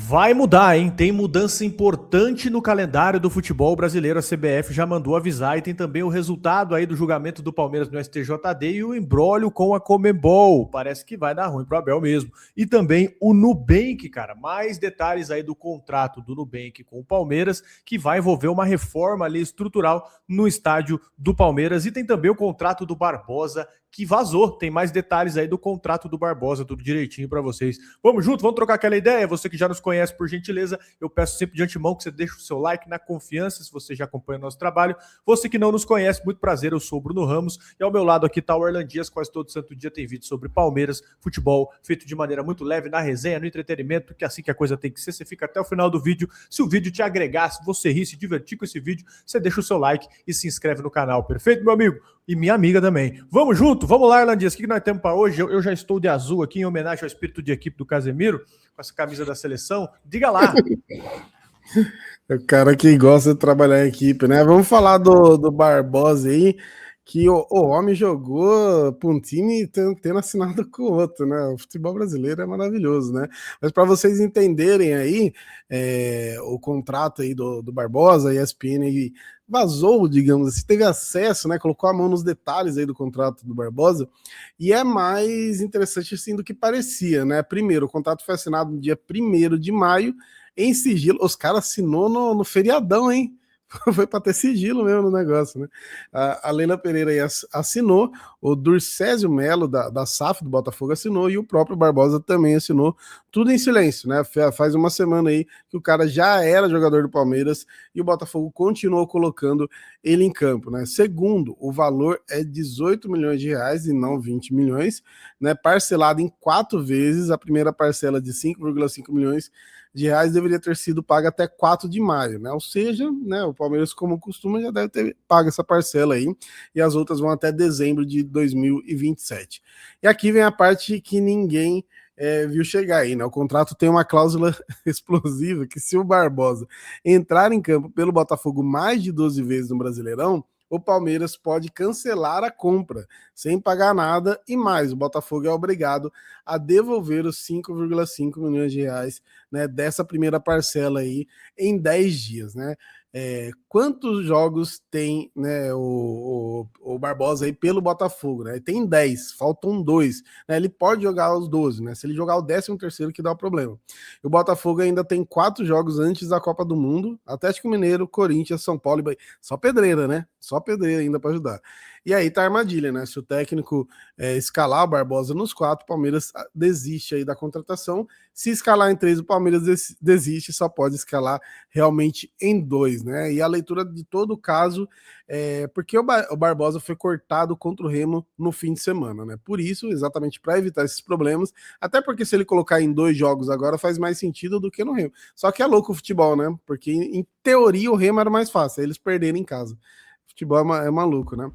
Vai mudar, hein? Tem mudança importante no calendário do futebol brasileiro. A CBF já mandou avisar e tem também o resultado aí do julgamento do Palmeiras no STJD e o imbróglio com a Conmebol. Parece que vai dar ruim pro Abel mesmo. E também o Nubank, cara. Mais detalhes aí do contrato do Nubank com o Palmeiras, que vai envolver uma reforma ali estrutural no estádio do Palmeiras. E tem também o contrato do Barbosa, que vazou. Tem mais detalhes aí do contrato do Barbosa, tudo direitinho para vocês. Vamos junto, vamos trocar aquela ideia? Você que já nos conhece, por gentileza, eu peço sempre de antemão que você deixe o seu like na confiança, se você já acompanha o nosso trabalho. Você que não nos conhece, muito prazer, eu sou o Bruno Ramos e ao meu lado aqui está o Orlan Dias, quase todo santo dia tem vídeo sobre Palmeiras, futebol, feito de maneira muito leve, na resenha, no entretenimento, que é assim que a coisa tem que ser. Você fica até o final do vídeo. Se o vídeo te agregar, se você rir, se divertir com esse vídeo, você deixa o seu like e se inscreve no canal, perfeito, meu amigo? E minha amiga também. Vamos junto? Vamos lá, Orlan Dias. O que nós temos para hoje? Eu já estou de azul aqui em homenagem ao espírito de equipe do Casemiro, com essa camisa da seleção. Diga lá. É o cara que gosta de trabalhar em equipe, né? Vamos falar do Barbosa aí, que o homem jogou para um time tendo assinado com o outro, né? O futebol brasileiro é maravilhoso, né? Mas para vocês entenderem aí, o contrato aí do Barbosa, a ESPN vazou, digamos assim, teve acesso, né? Colocou a mão nos detalhes aí do contrato do Barbosa, e é mais interessante assim do que parecia, né? Primeiro, o contrato foi assinado no dia 1º de maio, em sigilo. Os caras assinou no feriadão, hein? Foi para ter sigilo mesmo no negócio, né? A Leila Pereira aí assinou, o Durcésio Melo, da SAF do Botafogo, assinou, e o próprio Barbosa também assinou, tudo em silêncio, né? Faz uma semana aí que o cara já era jogador do Palmeiras e o Botafogo continuou colocando ele em campo, né? Segundo, o valor é 18 milhões de reais e não 20 milhões, né? Parcelado em 4 vezes, a primeira parcela de 5,5 milhões de reais deveria ter sido paga até 4 de maio, né? Ou seja, né, o Palmeiras, como costuma, já deve ter pago essa parcela aí, e as outras vão até dezembro de 2027. E aqui vem a parte que ninguém viu chegar aí, né? O contrato tem uma cláusula explosiva que, se o Barbosa entrar em campo pelo Botafogo mais de 12 vezes no Brasileirão, o Palmeiras pode cancelar a compra sem pagar nada, e mais, o Botafogo é obrigado a devolver os 5,5 milhões de reais, né, dessa primeira parcela aí em 10 dias, né? Quantos jogos tem, né, o Barbosa aí pelo Botafogo, né? Tem 10, faltam 2, né? Ele pode jogar os 12, né? Se ele jogar o 13º que dá o problema. O Botafogo ainda tem 4 jogos antes da Copa do Mundo: Atlético Mineiro, Corinthians, São Paulo e Bahia. Só pedreira, né? Só pedreira ainda para ajudar. E aí tá a armadilha, né? Se o técnico escalar o Barbosa nos 4, o Palmeiras desiste aí da contratação. Se escalar em 3, o Palmeiras desiste, só pode escalar realmente em 2, né? E a leitura de todo o caso porque o Barbosa foi cortado contra o Remo no fim de semana, né? Por isso, exatamente para evitar esses problemas, até porque se ele colocar em 2 jogos agora faz mais sentido do que no Remo. Só que é louco o futebol, né? Porque em teoria o Remo era mais fácil, eles perderem em casa. Futebol é maluco, né?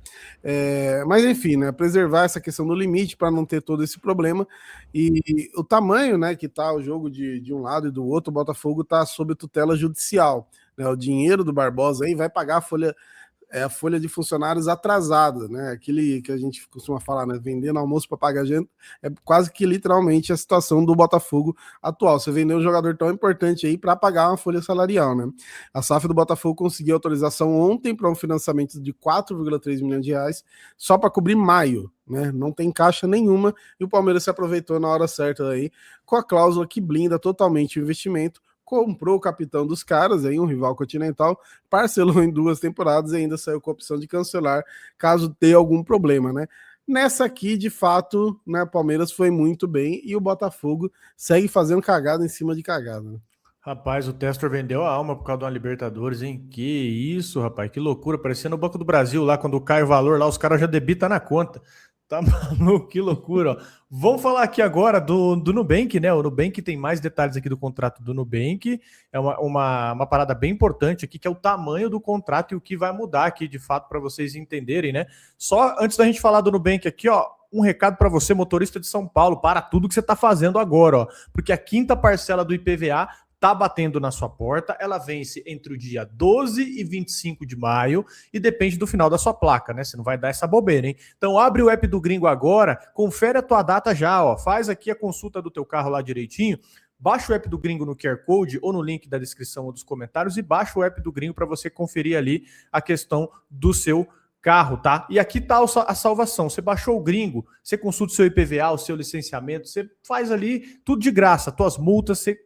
Mas enfim, né? Preservar essa questão do limite para não ter todo esse problema. E o tamanho, né, que tá o jogo de um lado e do outro, o Botafogo tá sob tutela judicial, né? O dinheiro do Barbosa aí vai pagar a folha de funcionários atrasada, né? Aquele que a gente costuma falar, né? Vendendo almoço para pagar gente, é quase que literalmente a situação do Botafogo atual. Você vendeu um jogador tão importante aí para pagar uma folha salarial, né? A SAF do Botafogo conseguiu autorização ontem para um financiamento de 4,3 milhões de reais só para cobrir maio, né? Não tem caixa nenhuma, e o Palmeiras se aproveitou na hora certa aí, com a cláusula que blinda totalmente o investimento. Comprou o capitão dos caras, aí, um rival continental, parcelou em 2 temporadas e ainda saiu com a opção de cancelar caso tenha algum problema, né? Nessa aqui, de fato, né, o Palmeiras foi muito bem e o Botafogo segue fazendo cagada em cima de cagada, né? Rapaz, o Testor vendeu a alma por causa de uma Libertadores, hein? Que isso, rapaz, que loucura. Parecendo o Banco do Brasil lá, quando cai o valor lá, os caras já debitam na conta. Tá maluco, que loucura, ó. Vamos falar aqui agora do Nubank, né? O Nubank tem mais detalhes aqui do contrato do Nubank. É uma parada bem importante aqui, que é o tamanho do contrato e o que vai mudar aqui, de fato, para vocês entenderem, né? Só antes da gente falar do Nubank aqui, ó, um recado para você, motorista de São Paulo: para tudo que você está fazendo agora, ó. Porque a 5ª parcela do IPVA tá batendo na sua porta, ela vence entre o dia 12 e 25 de maio e depende do final da sua placa, né? Você não vai dar essa bobeira, hein? Então abre o app do Gringo agora, confere a tua data já, ó, faz aqui a consulta do teu carro lá direitinho, baixa o app do Gringo no QR Code ou no link da descrição ou dos comentários e baixa o app do Gringo para você conferir ali a questão do seu carro, tá? E aqui tá a salvação. Você baixou o Gringo, você consulta o seu IPVA, o seu licenciamento, você faz ali tudo de graça, tuas multas, você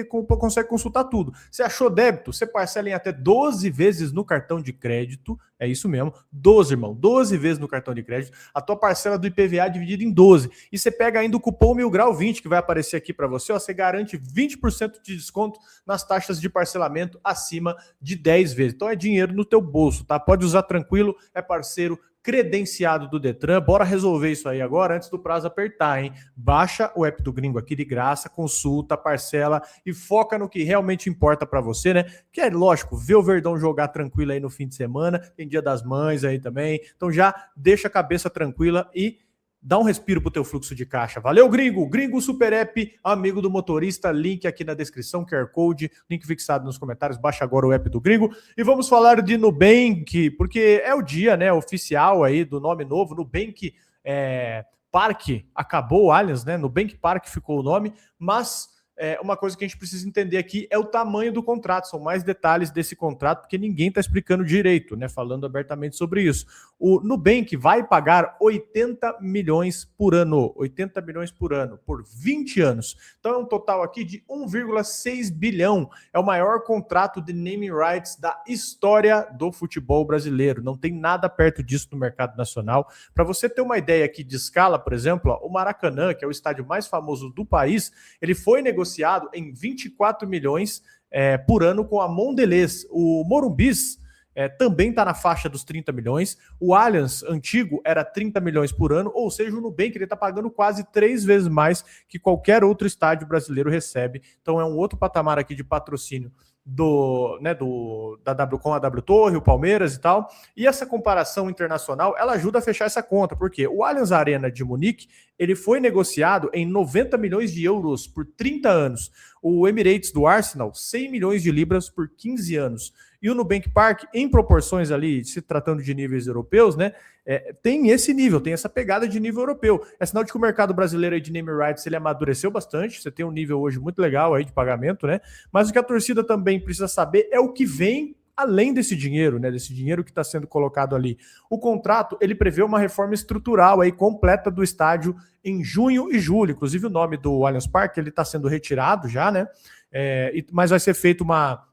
consegue consultar tudo. Você achou débito, você parcela em até 12 vezes no cartão de crédito, é isso mesmo, 12, irmão, 12 vezes no cartão de crédito, a tua parcela do IPVA é dividida em 12, e você pega ainda o cupom 1000grau20, que vai aparecer aqui para você, ó, você garante 20% de desconto nas taxas de parcelamento acima de 10 vezes. Então é dinheiro no teu bolso, tá? Pode usar tranquilo, é parceiro credenciado do Detran. Bora resolver isso aí agora, antes do prazo apertar, hein? Baixa o app do Gringo aqui de graça, consulta, parcela e foca no que realmente importa para você, né? Que é lógico, ver o Verdão jogar tranquilo aí no fim de semana, tem Dia das Mães aí também. Então já deixa a cabeça tranquila e dá um respiro pro teu fluxo de caixa. Valeu, Gringo! Gringo Super App, amigo do motorista, link aqui na descrição, QR Code, link fixado nos comentários, baixa agora o app do Gringo. E vamos falar de Nubank, porque é o dia, né, oficial aí do nome novo, Nubank Park, acabou o Allianz, né, Nubank Park ficou o nome, mas uma coisa que a gente precisa entender aqui é o tamanho do contrato, são mais detalhes desse contrato, porque ninguém está explicando direito, né, falando abertamente sobre isso. O Nubank vai pagar 80 milhões por ano, 80 milhões por ano, por 20 anos. Então é um total aqui de 1,6 bilhão. É o maior contrato de naming rights da história do futebol brasileiro. Não tem nada perto disso no mercado nacional. Para você ter uma ideia aqui de escala, por exemplo, ó, o Maracanã, que é o estádio mais famoso do país, ele foi negociado em 24 milhões por ano com a Mondelez. O Morumbis também está na faixa dos 30 milhões. O Allianz antigo era 30 milhões por ano, ou seja, o Nubank está pagando quase 3 vezes mais que qualquer outro estádio brasileiro recebe. Então é um outro patamar aqui de patrocínio da W com a W Torre, o Palmeiras e tal. E essa comparação internacional, ela ajuda a fechar essa conta, porque o Allianz Arena de Munique, ele foi negociado em 90 milhões de euros por 30 anos. O Emirates do Arsenal, 100 milhões de libras por 15 anos. E o Nubank Park, em proporções ali, se tratando de níveis europeus, né, tem esse nível, tem essa pegada de nível europeu. É sinal de que o mercado brasileiro aí de name rights, ele amadureceu bastante, você tem um nível hoje muito legal aí de pagamento, né? Mas o que a torcida também precisa saber é o que vem além desse dinheiro, né, desse dinheiro que está sendo colocado ali. O contrato, ele prevê uma reforma estrutural aí completa do estádio em junho e julho. Inclusive o nome do Allianz Parque, ele está sendo retirado já, né? Mas vai ser feito uma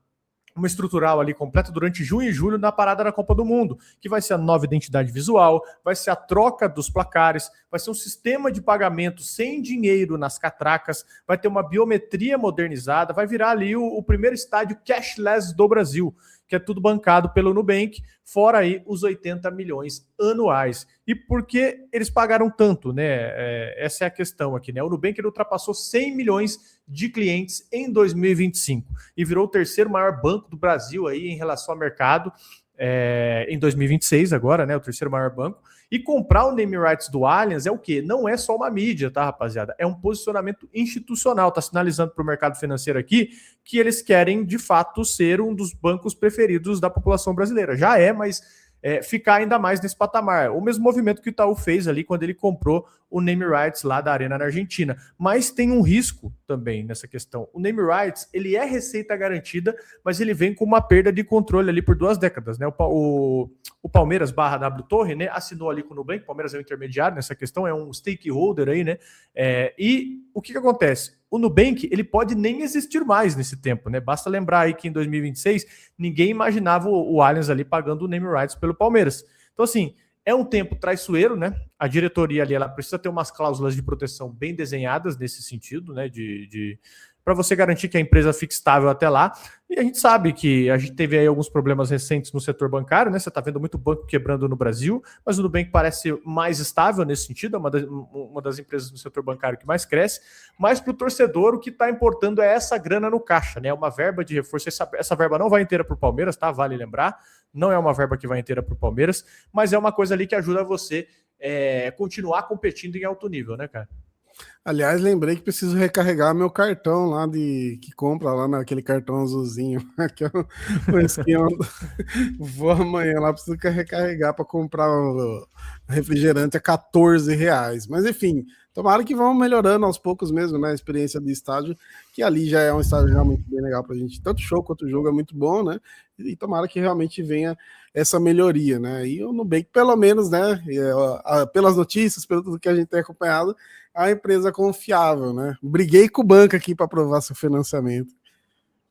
estrutural ali completa durante junho e julho na parada da Copa do Mundo, que vai ser a nova identidade visual, vai ser a troca dos placares, vai ser um sistema de pagamento sem dinheiro nas catracas, vai ter uma biometria modernizada, vai virar ali o primeiro estádio cashless do Brasil, que é tudo bancado pelo Nubank, fora aí os 80 milhões anuais. E por que eles pagaram tanto, né? Essa é a questão aqui, né? O Nubank ele ultrapassou 100 milhões de clientes em 2025 e virou o terceiro maior banco do Brasil aí em relação ao mercado em 2026 agora, né? O terceiro maior banco. E comprar o name rights do Allianz é o quê? Não é só uma mídia, tá, rapaziada? É um posicionamento institucional. Tá sinalizando para o mercado financeiro aqui que eles querem, de fato, ser um dos bancos preferidos da população brasileira. Já mas ficar ainda mais nesse patamar. O mesmo movimento que o Itaú fez ali quando ele comprou o name rights lá da Arena na Argentina. Mas tem um risco também nessa questão. O name rights, ele é receita garantida, mas ele vem com uma perda de controle ali por 2 décadas, né? O Palmeiras / W Torre, né, assinou ali com o Nubank, o Palmeiras é um intermediário nessa questão, é um stakeholder aí, né? E o que acontece? O Nubank, ele pode nem existir mais nesse tempo, né? Basta lembrar aí que em 2026 ninguém imaginava o Allianz ali pagando o name rights pelo Palmeiras. Então, assim, é um tempo traiçoeiro, né? A diretoria ali, ela precisa ter umas cláusulas de proteção bem desenhadas nesse sentido, né? Para você garantir que a empresa fique estável até lá. E a gente sabe que a gente teve aí alguns problemas recentes no setor bancário, né? Você está vendo muito banco quebrando no Brasil, mas o Nubank parece mais estável nesse sentido, é uma das empresas do setor bancário que mais cresce. Mas para o torcedor, o que está importando é essa grana no caixa, né? Uma verba de reforço. Essa verba não vai inteira para o Palmeiras, tá? Vale lembrar. Não é uma verba que vai inteira para o Palmeiras, mas é uma coisa ali que ajuda você continuar competindo em alto nível, né, cara? Aliás, lembrei que preciso recarregar meu cartão lá que compra lá naquele cartão azulzinho. Que é um esquema. Vou amanhã lá, preciso recarregar para comprar o refrigerante a R$14. Mas enfim, Tomara que vão melhorando aos poucos mesmo, né? A experiência do estádio, que ali já é um estádio realmente bem legal pra gente. Tanto show quanto jogo é muito bom, né? E tomara que realmente venha essa melhoria, né? E o Nubank, pelo menos, né? Pelas notícias, pelo tudo que a gente tem acompanhado, é uma empresa confiável, né? Briguei com o banco aqui para aprovar seu financiamento.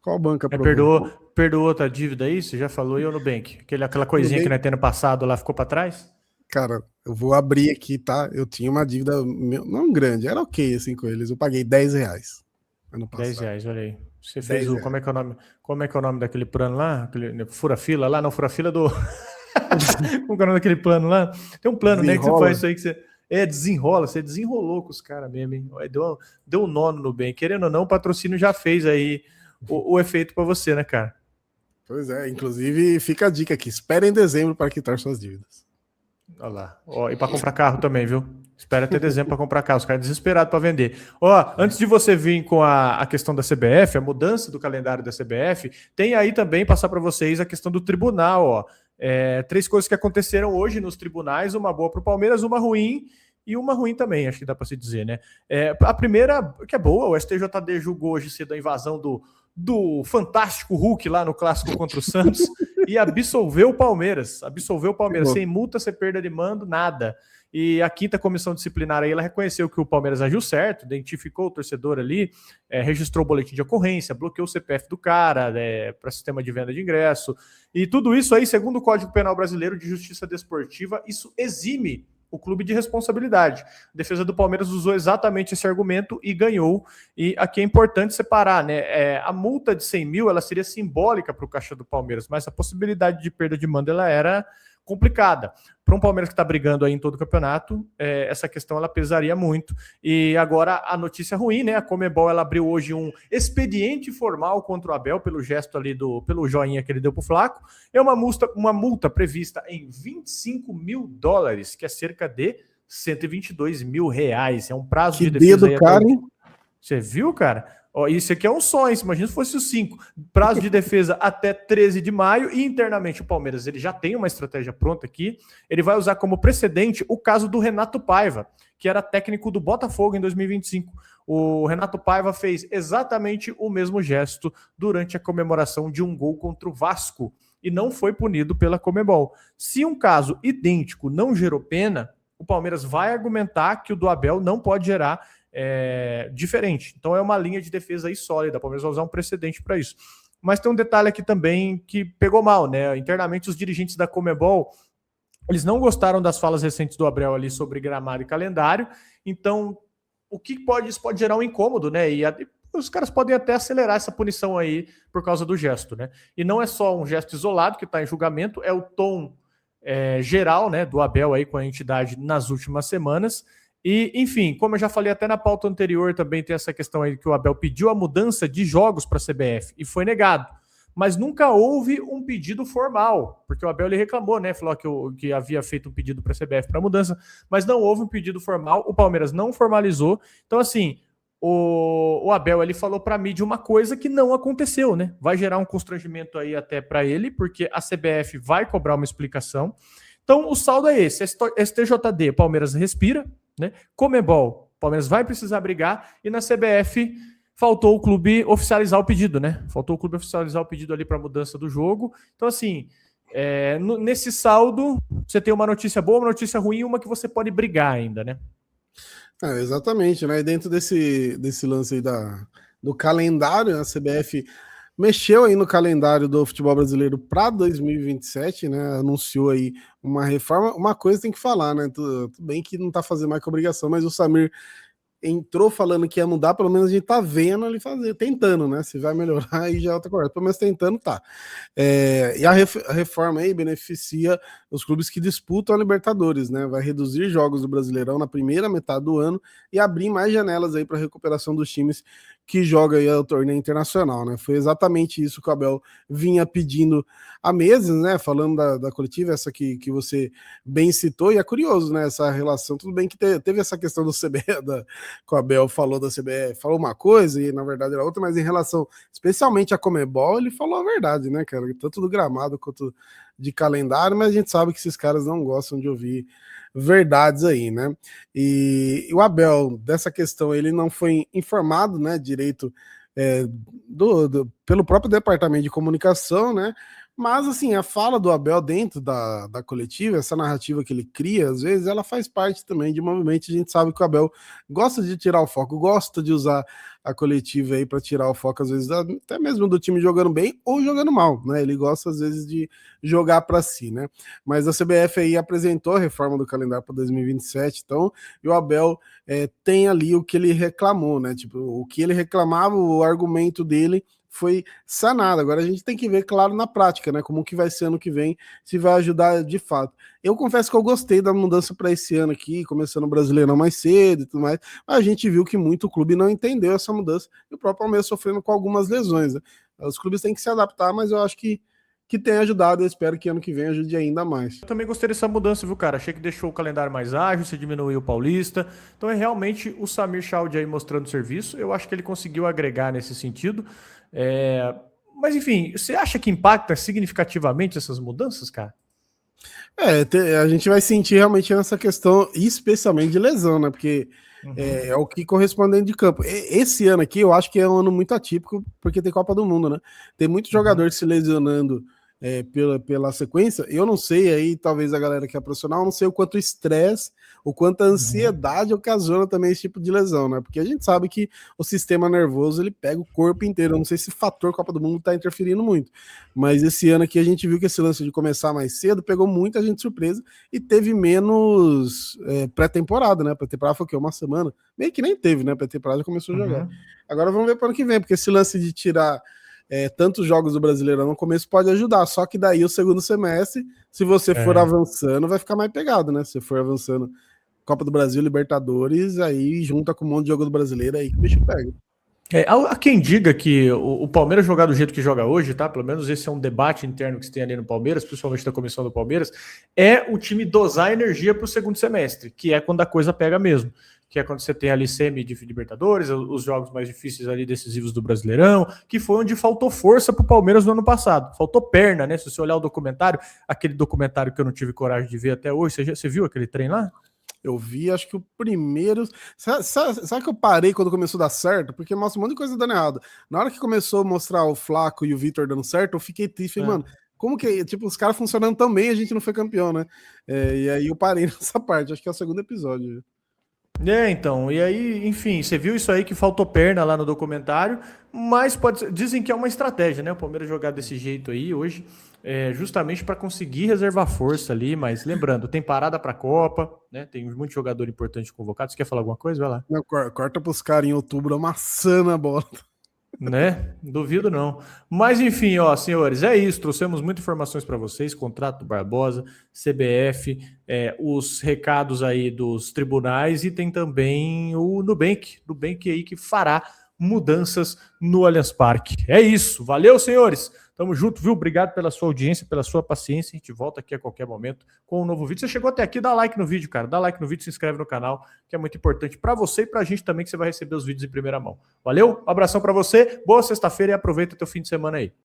Qual banco aprovou? Perdoou outra dívida aí? Você já falou, e o Nubank? Aquela coisinha que Nubank, nós temos no passado lá ficou para trás? cara, eu vou abrir aqui, tá? Eu tinha uma dívida não grande, era ok assim com eles. Eu paguei R$ 10 ano 10 passado. reais, olha aí. Você fez o. R$ 10. Como é que é o nome daquele plano lá? Aquele, fura-fila lá? Não, fura-fila do. Como é o nome daquele plano lá? Tem um plano, né? Que você faz Desenrola. isso aí que você. Desenrola, você desenrolou com os caras mesmo, hein? Deu um nó no bem. Querendo ou não, o patrocínio já fez aí o efeito para você, né, cara? Pois é, inclusive fica a dica aqui: espere em dezembro para quitar suas dívidas. Olha lá. Ó, e para comprar carro também, viu? Espera até dezembro para comprar carro. Os caras desesperados para vender. Ó, antes de você vir com a questão da CBF, a mudança do calendário da CBF, tem aí também passar para vocês a questão do tribunal. Ó. 3 coisas que aconteceram hoje nos tribunais: uma boa para o Palmeiras, uma ruim e uma ruim também, acho que dá para se dizer, né? A primeira, que é boa, o STJD julgou hoje cedo a invasão do fantástico Hulk lá no clássico contra o Santos e absolveu o Palmeiras. Absolveu o Palmeiras sem multa, sem perda de mando, nada. E a 5ª comissão disciplinar aí, ela reconheceu que o Palmeiras agiu certo, identificou o torcedor ali, registrou o boletim de ocorrência, bloqueou o CPF do cara para sistema de venda de ingresso. E tudo isso aí, segundo o Código Penal Brasileiro de Justiça Desportiva, isso exime o clube de responsabilidade. A defesa do Palmeiras usou exatamente esse argumento e ganhou. E aqui é importante separar, né? A multa de 100 mil, ela seria simbólica para o caixa do Palmeiras, mas a possibilidade de perda de mando, ela era complicada. Para um Palmeiras que está brigando aí em todo o campeonato, essa questão ela pesaria muito. E agora a notícia ruim, né? A Conmebol, ela abriu hoje um expediente formal contra o Abel pelo gesto ali pelo joinha que ele deu para o Flaco. É uma multa prevista em US$ 25 mil, que é cerca de R$ 122 mil. É um prazo Que de defesa dedo, cara, hein? Você viu, cara? Ó, isso aqui é um sonho, imagina se fosse os 5. Prazo de defesa até 13 de maio e internamente o Palmeiras ele já tem uma estratégia pronta aqui. Ele vai usar como precedente o caso do Renato Paiva, que era técnico do Botafogo em 2025. O Renato Paiva fez exatamente o mesmo gesto durante a comemoração de um gol contra o Vasco e não foi punido pela Conmebol. Se um caso idêntico não gerou pena, o Palmeiras vai argumentar que o do Abel não pode gerar diferente. Então é uma linha de defesa aí sólida. O Palmeiras vai usar um precedente para isso. Mas tem um detalhe aqui também que pegou mal, né? Internamente, os dirigentes da Conmebol, eles não gostaram das falas recentes do Abel ali sobre gramado e calendário. Então, isso pode gerar um incômodo, né? E os caras podem até acelerar essa punição aí por causa do gesto, né? E não é só um gesto isolado que está em julgamento, é o tom geral, né, do Abel aí com a entidade nas últimas semanas. E, enfim, como eu já falei até na pauta anterior, também tem essa questão aí que o Abel pediu a mudança de jogos para a CBF e foi negado. Mas nunca houve um pedido formal, porque o Abel ele reclamou, né? Falou que havia feito um pedido para a CBF para mudança, mas não houve um pedido formal, o Palmeiras não formalizou. Então, assim, o Abel ele falou para a mídia uma coisa que não aconteceu, né? Vai gerar um constrangimento aí até para ele, porque a CBF vai cobrar uma explicação. Então, o saldo é esse: STJD, Palmeiras respira, né? Conmebol, Palmeiras vai precisar brigar, e na CBF faltou o clube oficializar o pedido, né? Faltou o clube oficializar o pedido ali para mudança do jogo. Então, assim, nesse saldo, você tem uma notícia boa, uma notícia ruim e uma que você pode brigar ainda, né? Exatamente, né? E dentro desse lance aí do calendário, a CBF mexeu aí no calendário do futebol brasileiro para 2027, né? Anunciou aí uma reforma. Uma coisa tem que falar, né? Tudo bem que não tá fazendo mais que obrigação, mas o Samir entrou falando que ia mudar, pelo menos a gente tá vendo ele fazer, tentando, né? Se vai melhorar, aí já é outra coisa. Pelo menos tentando, tá. E a reforma aí beneficia os clubes que disputam a Libertadores, né? Vai reduzir jogos do Brasileirão na primeira metade do ano e abrir mais janelas aí para recuperação dos times que jogam aí o torneio internacional, né? Foi exatamente isso que o Abel vinha pedindo há meses, né? Falando da coletiva, essa que você bem citou, e é curioso, né? Essa relação, tudo bem que teve essa questão do CBF, que o Abel falou da CBF, falou uma coisa e na verdade era outra, mas em relação especialmente a Conmebol, ele falou a verdade, né, cara? Tanto do gramado quanto de calendário, mas a gente sabe que esses caras não gostam de ouvir verdades aí, né? E o Abel, dessa questão, ele não foi informado, né, direito é, pelo próprio departamento de comunicação, né? Mas, assim, a fala do Abel dentro da coletiva, essa narrativa que ele cria, às vezes, ela faz parte também de movimento. A gente sabe que o Abel gosta de tirar o foco, gosta de usar a coletiva aí para tirar o foco, às vezes, até mesmo do time jogando bem ou jogando mal, né? Ele gosta, às vezes, de jogar para si, né? Mas a CBF aí apresentou a reforma do calendário para 2027, então, e o Abel tem ali o que ele reclamou, né? Tipo, o que ele reclamava, o argumento dele foi sanado. Agora a gente tem que ver, claro, na prática, né? Como que vai ser ano que vem, se vai ajudar de fato. Eu confesso que eu gostei da mudança para esse ano aqui, começando o Brasileirão mais cedo e tudo mais, mas a gente viu que muito clube não entendeu essa mudança e o próprio Palmeiras sofrendo com algumas lesões, né? Os clubes têm que se adaptar, mas eu acho que tem ajudado. Eu espero que ano que vem ajude ainda mais. Eu também gostei dessa mudança, viu, cara? Achei que deixou o calendário mais ágil, você diminuiu o Paulista. Então é realmente o Samir Chaud aí mostrando serviço. Eu acho que ele conseguiu agregar nesse sentido. Mas enfim, você acha que impacta significativamente essas mudanças, cara? A gente vai sentir realmente essa questão, especialmente de lesão, né? Porque é o que corresponde dentro de campo. Esse ano aqui eu acho que é um ano muito atípico, porque tem Copa do Mundo, né? Tem muito jogador se lesionando pela sequência. Eu não sei, aí talvez a galera que é profissional, eu não sei o quanto estresse, o quanto a ansiedade ocasiona também esse tipo de lesão, né? Porque a gente sabe que o sistema nervoso, ele pega o corpo inteiro. Eu não sei se o fator Copa do Mundo tá interferindo muito, mas esse ano aqui a gente viu que esse lance de começar mais cedo pegou muita gente surpresa e teve menos pré-temporada, né? Pré-temporada foi o quê? Uma semana? Meio que nem teve, né? Pré-temporada já começou a jogar. Agora vamos ver para o ano que vem, porque esse lance de tirar tantos jogos do Brasileirão no começo pode ajudar, só que daí o segundo semestre, se você for avançando, vai ficar mais pegado, né? Se for avançando Copa do Brasil, Libertadores, aí junta com um monte de jogo do Brasileiro, aí que o bicho pega. Há quem diga que o Palmeiras jogar do jeito que joga hoje, tá? Pelo menos esse é um debate interno que se tem ali no Palmeiras, principalmente da comissão do Palmeiras, é o time dosar energia para o segundo semestre, que é quando a coisa pega mesmo. Que é quando você tem ali semi de Libertadores, os jogos mais difíceis ali decisivos do Brasileirão, que foi onde faltou força pro Palmeiras no ano passado. Faltou perna, né? Se você olhar o documentário, aquele documentário que eu não tive coragem de ver até hoje, você viu aquele trem lá? Eu vi, acho que o primeiro. Sabe que eu parei quando começou a dar certo? Porque mostra um monte de coisa dando errado. Na hora que começou a mostrar o Flaco e o Vitor dando certo, eu fiquei triste. Falei, mano, como que, tipo, os caras funcionando tão bem, a gente não foi campeão, né? E aí eu parei nessa parte, acho que é o segundo episódio. Então, e aí, enfim, você viu isso aí que faltou perna lá no documentário, mas dizem que é uma estratégia, né? O Palmeiras jogar desse jeito aí hoje, justamente para conseguir reservar força ali, mas lembrando, tem parada para a Copa, né? Tem muito jogador importante convocado. Você quer falar alguma coisa? Vai lá. Não, corta pros caras em outubro amassando a bola. Né? Duvido não. Mas enfim, ó, senhores, é isso. Trouxemos muitas informações para vocês: contrato do Barbosa, CBF, os recados aí dos tribunais e tem também o Nubank aí que fará mudanças no Allianz Parque. É isso. Valeu, senhores. Tamo junto, viu? Obrigado pela sua audiência, pela sua paciência. A gente volta aqui a qualquer momento com um novo vídeo. Você chegou até aqui, dá like no vídeo, cara. Dá like no vídeo, se inscreve no canal, que é muito importante para você e pra gente também, que você vai receber os vídeos em primeira mão. Valeu? Um abração para você, boa sexta-feira e aproveita teu fim de semana aí.